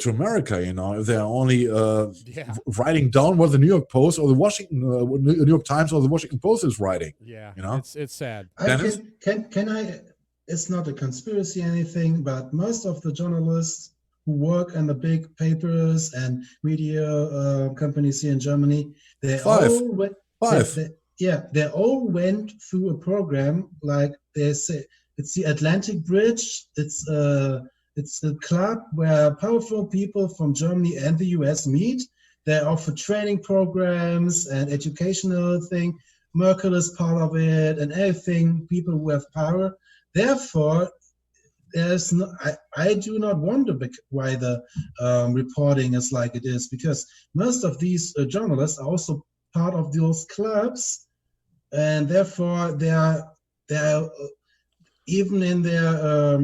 America? If they're only writing down what the New York Post or the New York Times or the Washington Post is writing. Yeah, it's sad. Can I? It's not a conspiracy or anything, but most of the journalists who work in the big papers and media companies here in Germany, they all went through a program like they say. It's the Atlantic Bridge. It's a club where powerful people from Germany and the US meet. They offer training programs and educational thing. Merkel is part of it, and everything. People who have power. Therefore, I do not wonder why the reporting is like it is, because most of these journalists are also part of those clubs, and therefore they are even in their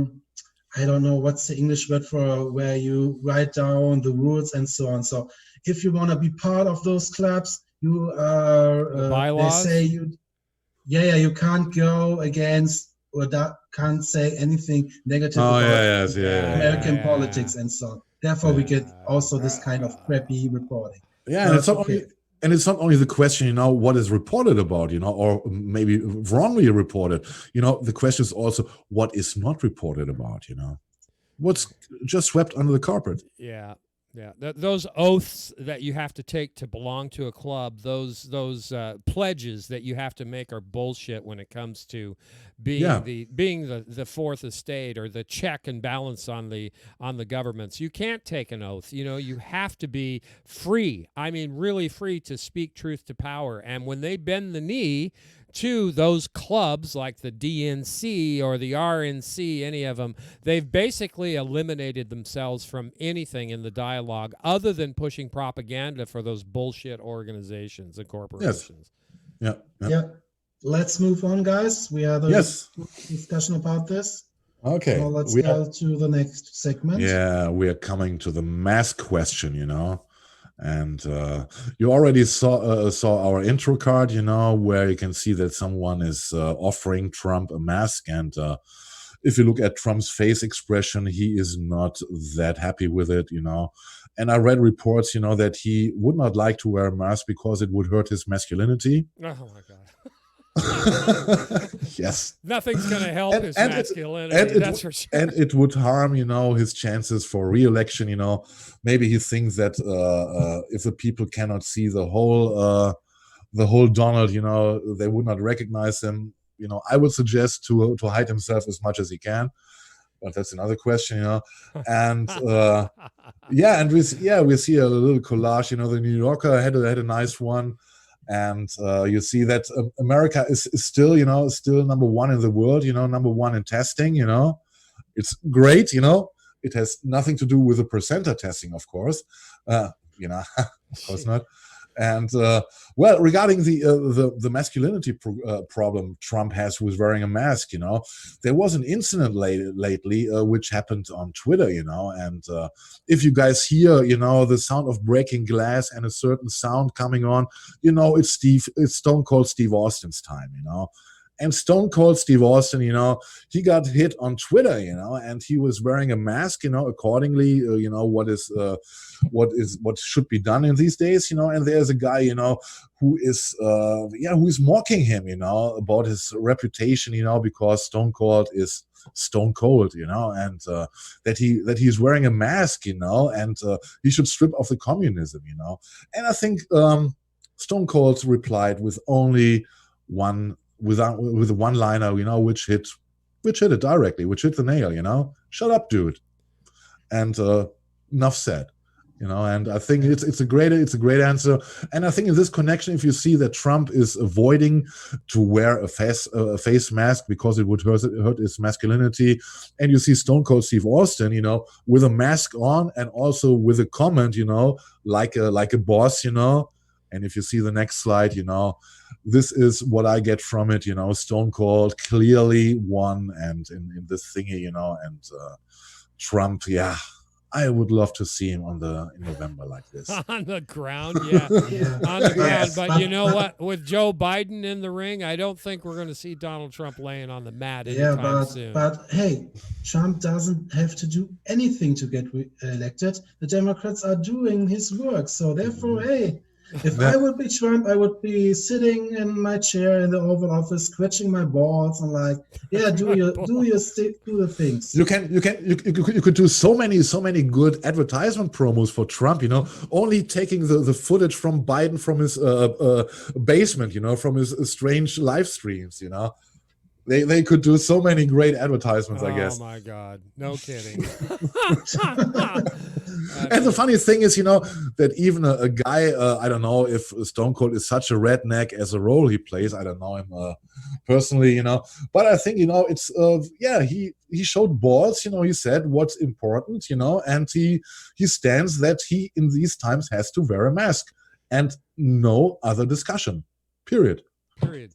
I don't know what's the English word for where you write down the rules and so on. So if you want to be part of those clubs, you are bylaws? They say you can't go against or can't say anything negative about American politics and so on. Therefore, we get also this kind of crappy reporting. Yeah, and it's not only the question, what is reported about, or maybe wrongly reported. The question is also what is not reported about, what's just swept under the carpet. Yeah. Yeah, those oaths that you have to take to belong to a club, those pledges that you have to make are bullshit when it comes to Yeah, being the fourth estate or the check and balance on the governments. You can't take an oath. You know, you have to be free. I mean, really free to speak truth to power. And when they bend the knee to those clubs like the DNC or the RNC, any of them, they've basically eliminated themselves from anything in the dialogue other than pushing propaganda for those bullshit organizations and yes, corporations. yeah, yeah, Yeah. Let's move on, guys. We had a yes. discussion about this. Okay, Now let's we are. go to the next segment. Yeah, we are coming to the mask question, you know. And you already saw our intro card, you know, where you can see that someone is offering Trump a mask. And if you look at Trump's face expression, he is not that happy with it, you know. And I read reports, you know, that he would not like to wear a mask because it would hurt his masculinity. Oh my God. Yes. Nothing's going to help his And masculinity, that's for sure. and it would harm, you know, his chances for re-election. You know, maybe he thinks that if the people cannot see the whole Donald, you know, they would not recognize him. You know, I would suggest to hide himself as much as he can, but that's another question, you know. And yeah, and we see a little collage. You know, the New Yorker had a nice one. And you see that America is still, you know, still number one in the world, you know, number one in testing, you know. It's great, you know. It has nothing to do with the placenta testing, of course. You know, of course not. And well, regarding the masculinity problem Trump has with wearing a mask, you know, there was an incident lately which happened on Twitter, you know, and if you guys hear, you know, the sound of breaking glass and a certain sound coming on, you know, it's Stone Cold Steve Austin's time, you know. And Stone Cold Steve Austin, you know, he got hit on Twitter, you know, and he was wearing a mask, you know, accordingly, you know, what should be done in these days, you know. And there's a guy, you know, who is mocking him, you know, about his reputation, you know, because Stone Cold is Stone Cold, you know, and that he's wearing a mask, you know, and he should strip off the communism, you know. And I think Stone Cold replied with only with a one-liner, you know, which hit it directly, which hit the nail, you know. Shut up, dude. And enough said, you know. And I think it's a great answer. And I think in this connection, if you see that Trump is avoiding to wear a face mask because it would hurt his masculinity, and you see Stone Cold Steve Austin, you know, with a mask on and also with a comment, you know, like a boss, you know. And if you see the next slide, you know, this is what I get from it, you know. Stone Cold clearly won, and in this thingy, you know, and Trump, yeah, I would love to see him in November like this. On the ground, yeah. On the ground. Yes, but you know what? With Joe Biden in the ring, I don't think we're going to see Donald Trump laying on the mat anytime soon. But hey, Trump doesn't have to do anything to get elected. The Democrats are doing his work. So therefore, hey, if I would be Trump, I would be sitting in my chair in the Oval Office, scratching my balls and like, yeah, do the things. You could do so many good advertisement promos for Trump, you know, only taking the footage from Biden from his basement, you know, from his strange live streams, you know. They could do so many great advertisements, I guess. Oh my God, no kidding. And the funny thing is, you know, that even a guy, I don't know if Stone Cold is such a redneck as a role he plays. I don't know him personally, you know, but I think, you know, it's he showed balls, you know. He said what's important, you know, and he stands that he in these times has to wear a mask and no other discussion. Period.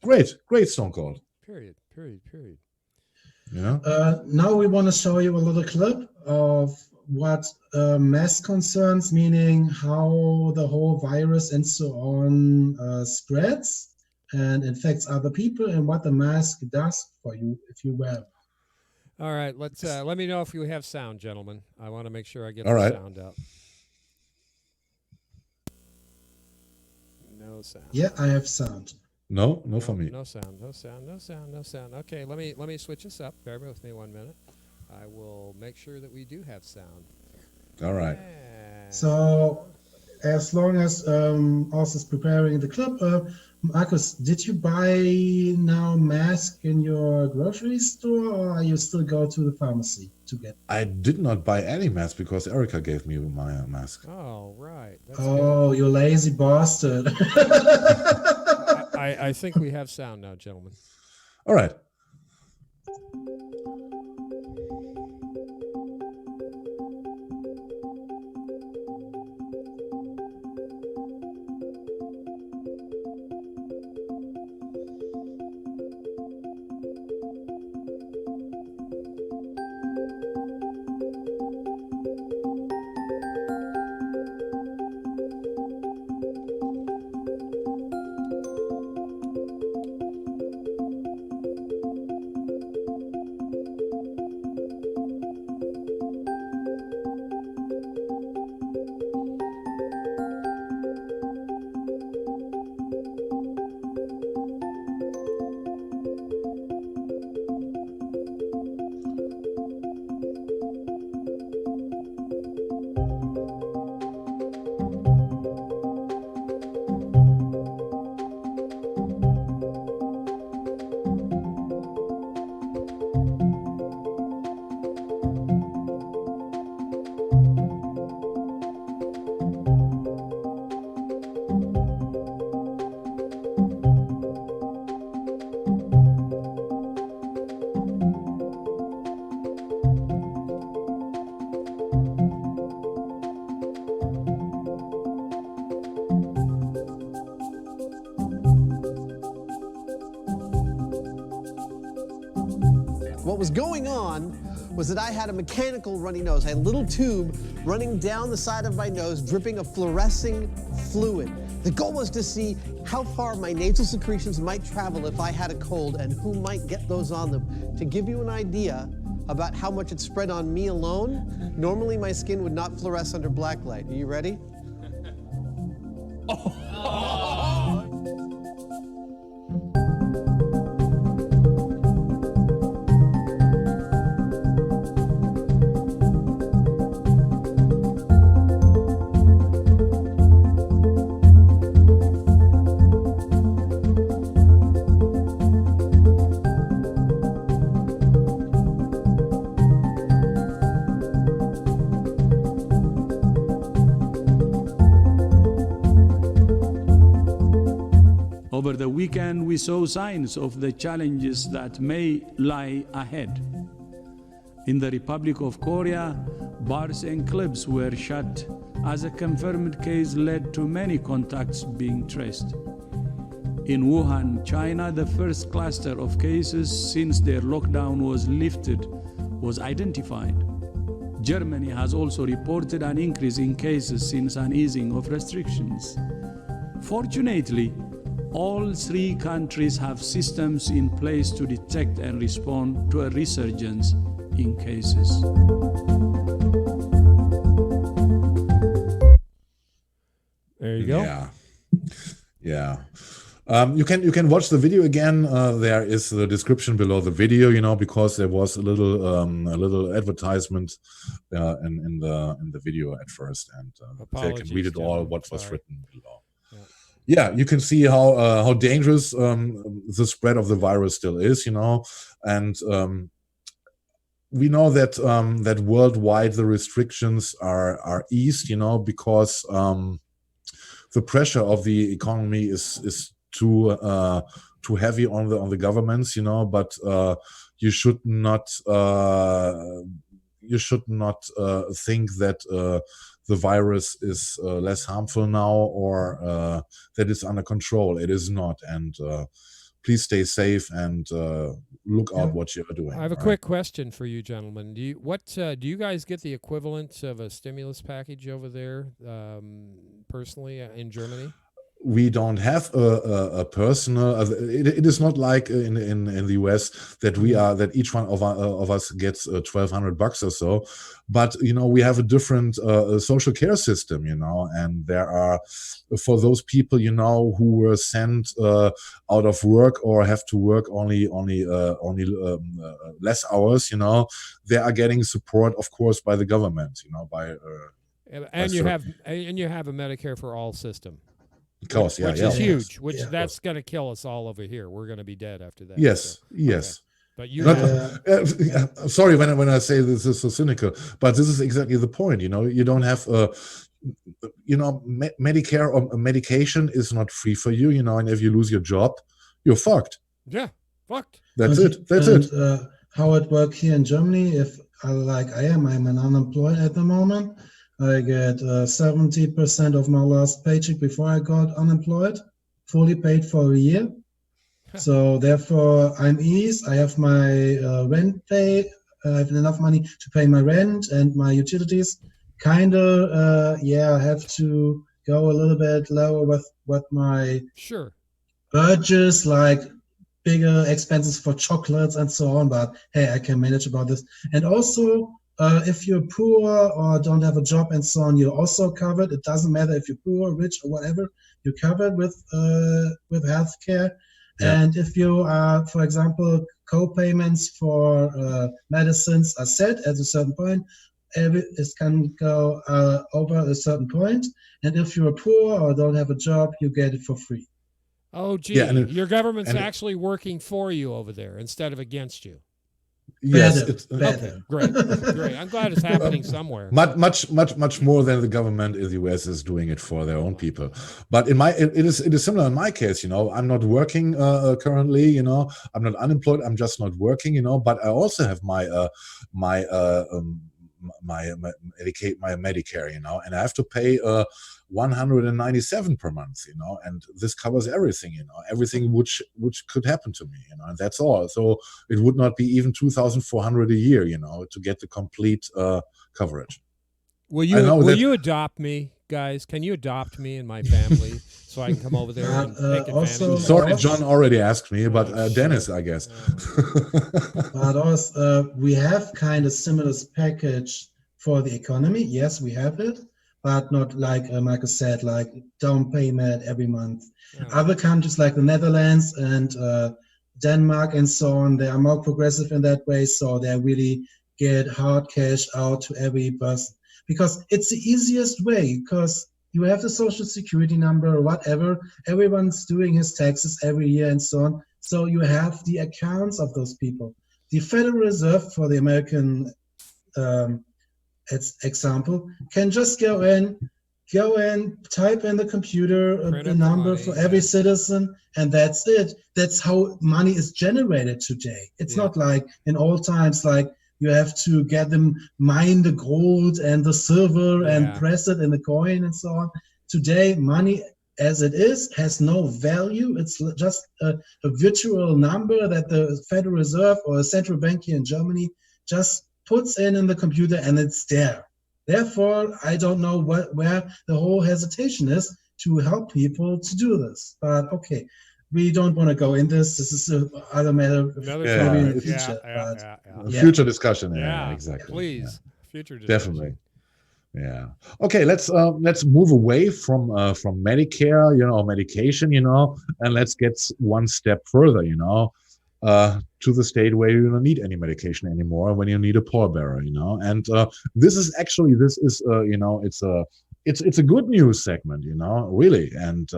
Great Stone Cold. Period. Yeah. Now we want to show you a little clip of what mask concerns, meaning how the whole virus and so on spreads and infects other people, and what the mask does for you if you wear it. All right, let's let me know if you have sound, gentlemen. I want to make sure I get All the right. sound out. No sound. Yeah, I have sound. No for me. No sound. Okay, let me switch this up. Bear with me 1 minute. I will make sure that we do have sound. All right. So as long as Oz is preparing the clip, Markus, did you buy now mask in your grocery store, or are you still go to the pharmacy to get? I did not buy any mask because Erica gave me my mask. Oh, right. That's Oh, you lazy bastard. I think we have sound now, gentlemen. All right. What was going on was that I had a mechanical runny nose. I had a little tube running down the side of my nose, dripping a fluorescing fluid. The goal was to see how far my nasal secretions might travel if I had a cold and who might get those on them. To give you an idea about how much it spread on me alone, normally my skin would not fluoresce under black light. Are you ready? Over the weekend, we saw signs of the challenges that may lie ahead. In the Republic of Korea, bars and clubs were shut as a confirmed case led to many contacts being traced. In Wuhan, China, the first cluster of cases since their lockdown was lifted was identified. Germany has also reported an increase in cases since an easing of restrictions. Fortunately, all three countries have systems in place to detect and respond to a resurgence in cases. There you go. Yeah. Yeah. You can watch the video again. There is the description below the video, because there was a little advertisement in the video at first, and you can read it all. What was written below. Yeah, you can see how dangerous the spread of the virus still is, and we know that that worldwide the restrictions are eased, because the pressure of the economy is too heavy on the governments, but you should not think that the virus is less harmful now, or that it's under control. It is not, and please stay safe and look out what you're doing. I have a quick question for you, gentlemen. Do you guys get the equivalent of a stimulus package over there personally in Germany? We don't have a personal. It is not like in the US that each one of us gets $1,200 or so, but we have a different social care system, and there are, for those people who were sent out of work or have to work only less hours, they are getting support, of course, by the government, by And you have a Medicare for all system. Of course, which yeah, is huge. Which Yeah. that's going to kill us all over here. We're going to be dead after that. yes, so, yes. okay. But you Not, have, sorry when I say this is so cynical, but this is exactly the point. You don't have Medicare or medication is not free for you. And if you lose your job, you're fucked. yeah, fucked. That's And- it. That's and, it. How it works here in Germany, if I'm an unemployed at the moment. I get 70% of my last paycheck before I got unemployed, fully paid for a year. So therefore, I'm eased. I have my rent pay. I have enough money to pay my rent and my utilities. I have to go a little bit lower with what my Sure. budgets, like bigger expenses for chocolates and so on, but hey, I can manage about this. And also, if you're poor or don't have a job and so on, you're also covered. It doesn't matter if you're poor, rich, or whatever. You're covered with healthcare. Yeah. And if you are, for example, co-payments for medicines are set at a certain point, it can go over a certain point. And if you're poor or don't have a job, you get it for free. Oh, gee, Yeah, and your government's and actually working for you over there instead of against you. Yes, Better, it's better. Okay, great, great. I'm glad it's happening somewhere. much more than the government in the US is doing it for their own people. But it is similar in my case. I'm not working currently. I'm not unemployed. I'm just not working. But I also have my Medicare. And I have to pay 197 per month. And this covers everything. Everything which could happen to me. And that's all. So it would not be even 2,400 a year. To get the complete coverage. Will you adopt me, guys? Can you adopt me and my family so I can come over there and take advantage of it? Sorry, John already asked me, but Deniz, I guess. But also, we have kind of stimulus package for the economy. Yes, we have it, but not like Markus said, like down payment every month. Yeah. Other countries like the Netherlands and Denmark and so on, they are more progressive in that way. So they really get hard cash out to every person because it's the easiest way, because you have the social security number or whatever. Everyone's doing his taxes every year and so on. So you have the accounts of those people. The Federal Reserve, for the American example, can just go in, type in the computer the number for every citizen, and that's it. That's how money is generated today. It's not like in old times, like you have to get them mine the gold and the silver and press it in the coin and so on. Today, money as it is has no value. It's just a virtual number that the Federal Reserve or a central bank here in Germany just puts in the computer, and it's there. Therefore, I don't know where the whole hesitation is to help people to do this. But okay, we don't want to go in this. This is another matter in the future. Future discussion. Yeah, exactly. Please, future discussion. Definitely. Yeah. Okay. Let's move away from Medicare, medication, and let's get one step further, to the state where you don't need any medication anymore, when you need a pallbearer, And this is it's a good news segment, really, and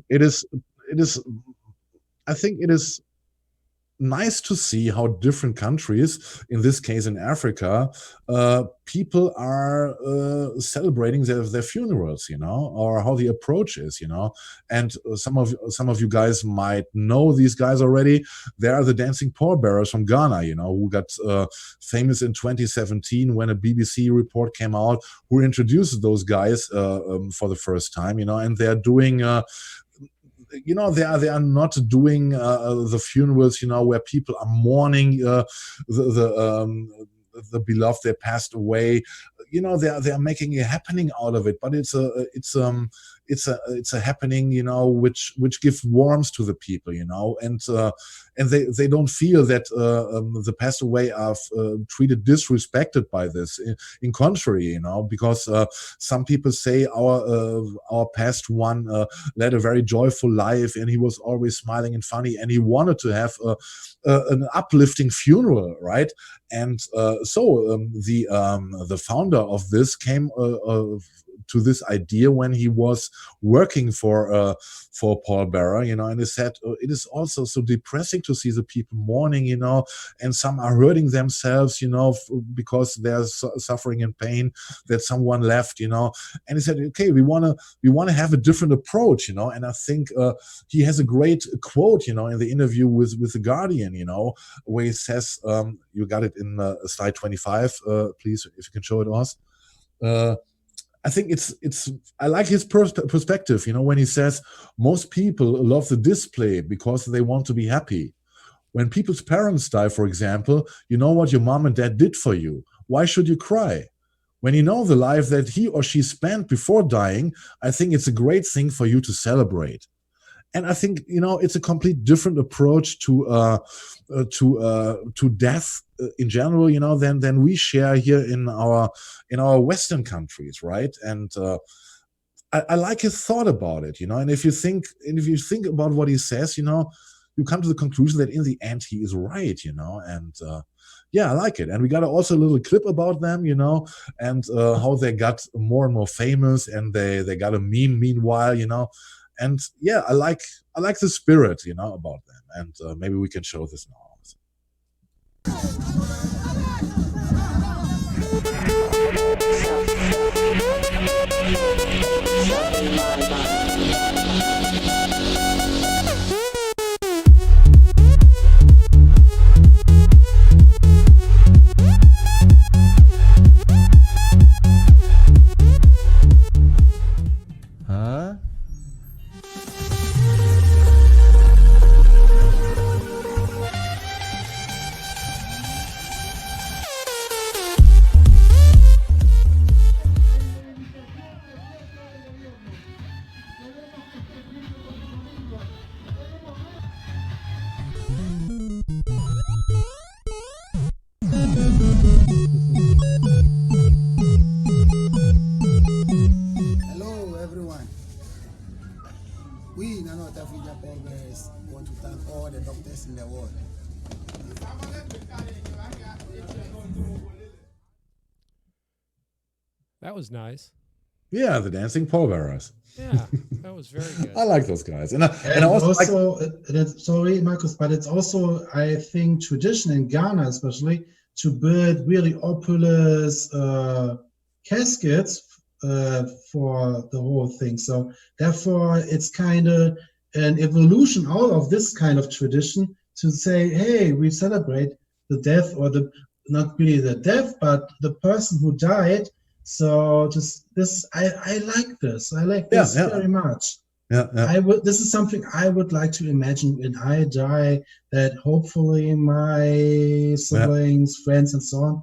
it is. I think it is nice to see how different countries, in this case in Africa, people are celebrating their funerals, or how the approach is, And some of you guys might know these guys already. They are the dancing pallbearers from Ghana, who got famous in 2017 when a BBC report came out who introduced those guys for the first time, and they are doing. They are not doing the funerals, where people are mourning the beloved they passed away. They are making a happening out of it, but it's it's a happening, you know, which gives warmth to the people, you know, and they don't feel that the passed away are treated disrespected by this. In contrary, you know, because some people say our past one led a very joyful life, and he was always smiling and funny, and he wanted to have an uplifting funeral, right? And so the founder of this came to this idea when he was working for Paul Bearer, you know, and he said it is also so depressing to see the people mourning, you know, and some are hurting themselves, you know, because they're suffering in pain that someone left, you know. And he said, okay, we want to have a different approach, you know. And I think he has a great quote, you know, in the interview with the Guardian, you know, where he says, you got it in slide 25, please, if you can show it, Oz. I think I like his perspective, you know, when he says most people love the display because they want to be happy. When people's parents die, for example, you know what your mom and dad did for you. Why should you cry? When you know the life that he or she spent before dying, I think it's a great thing for you to celebrate. And I think, you know, it's a complete different approach to death in general, you know, than we share here in our Western countries, right? And I like his thought about it, you know. And if you think about what he says, you know, you come to the conclusion that in the end he is right, you know. And yeah, I like it. And we got also a little clip about them, you know, and how they got more and more famous, and they got a meme meanwhile, you know. And yeah, I like the spirit, you know, about them. And maybe we can show this now. That was nice. Yeah, the dancing pallbearers. Yeah, that was very good. I like those guys. And I also like... sorry, Markus, but it's also, I think, tradition in Ghana especially to build really opulent caskets for the whole thing. So therefore, it's kind of an evolution out of this kind of tradition to say, hey, we celebrate the death, or not really the death, but the person who died. So I like this. I like this very much. Yeah. This is something I would like to imagine when I die, that hopefully my siblings, friends, and so on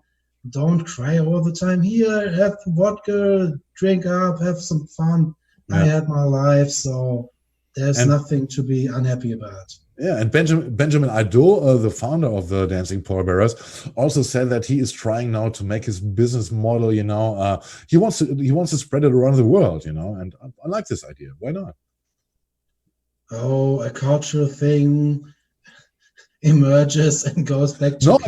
don't cry all the time. Here, have vodka, drink up, have some fun. I had my life, so there's nothing to be unhappy about. Yeah, and Benjamin Ido, the founder of the Dancing Pallbearers, also said that he is trying now to make his business model, you know, he wants to spread it around the world, you know, and I like this idea. Why not? Oh, a cultural thing emerges and goes back to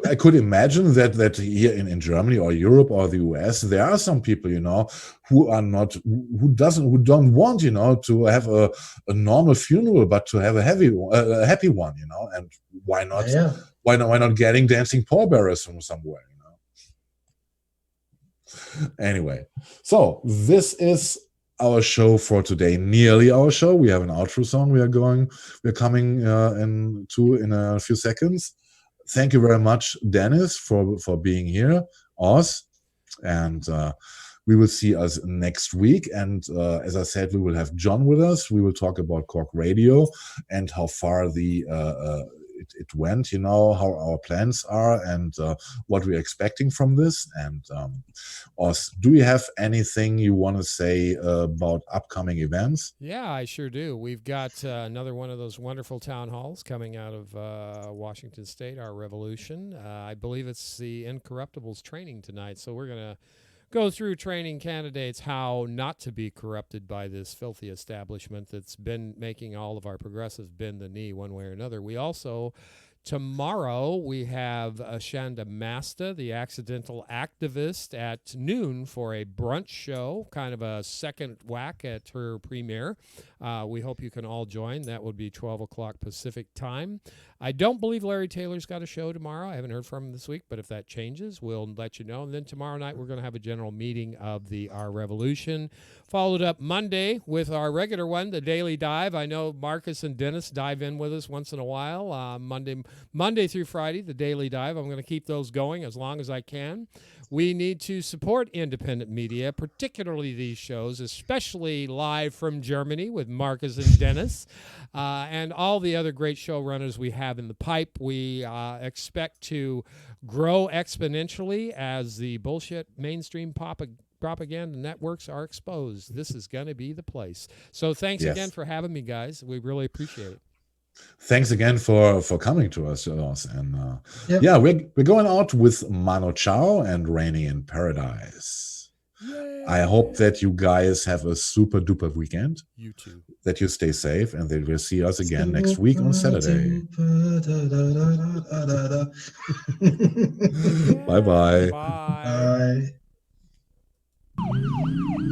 I could imagine that here in Germany or Europe or the US, there are some people, you know, who don't want, you know, to have a normal funeral, but to have a happy one, you know. And why not? Why not getting dancing pallbearers from somewhere, you know? Anyway, so this is our show for today, nearly our show. We have an outro song we're coming in a few seconds. Thank you very much, Deniz, for being here, Oz, and we will see us next week. And as I said, we will have John with us. We will talk about Cork Radio and how far it it went, you know, how our plans are, and what we're expecting from this. And do you have anything you want to say about upcoming events? Yeah, I sure do. We've got another one of those wonderful town halls coming out of Washington State, our revolution. I believe it's the Incorruptibles training tonight. So we're going to go through training candidates how not to be corrupted by this filthy establishment that's been making all of our progressives bend the knee one way or another. We also, tomorrow, we have Shanda Masta, the accidental activist, at noon for a brunch show, kind of a second whack at her premiere. We hope you can all join. That would be 12 o'clock Pacific time. I don't believe Larry Taylor's got a show tomorrow. I haven't heard from him this week, but if that changes, we'll let you know. And then tomorrow night, we're going to have a general meeting of the Our Revolution, followed up Monday with our regular one, the Daily Dive. I know Markus and Deniz dive in with us once in a while. Monday through Friday, the Daily Dive. I'm going to keep those going as long as I can. We need to support independent media, particularly these shows, especially live from Germany with Markus and Deniz, and all the other great showrunners we have in the pipe. We expect to grow exponentially as the bullshit mainstream propaganda networks are exposed. This is going to be the place. So thanks again for having me, guys. We really appreciate it. Thanks again for coming to us, and yeah, we're going out with Mano Chao and Rainy in Paradise. Yay. I hope that you guys have a super duper weekend. You too. That you stay safe, and that we'll see us again next week on Saturday. Yeah. Bye-bye. Bye. Bye.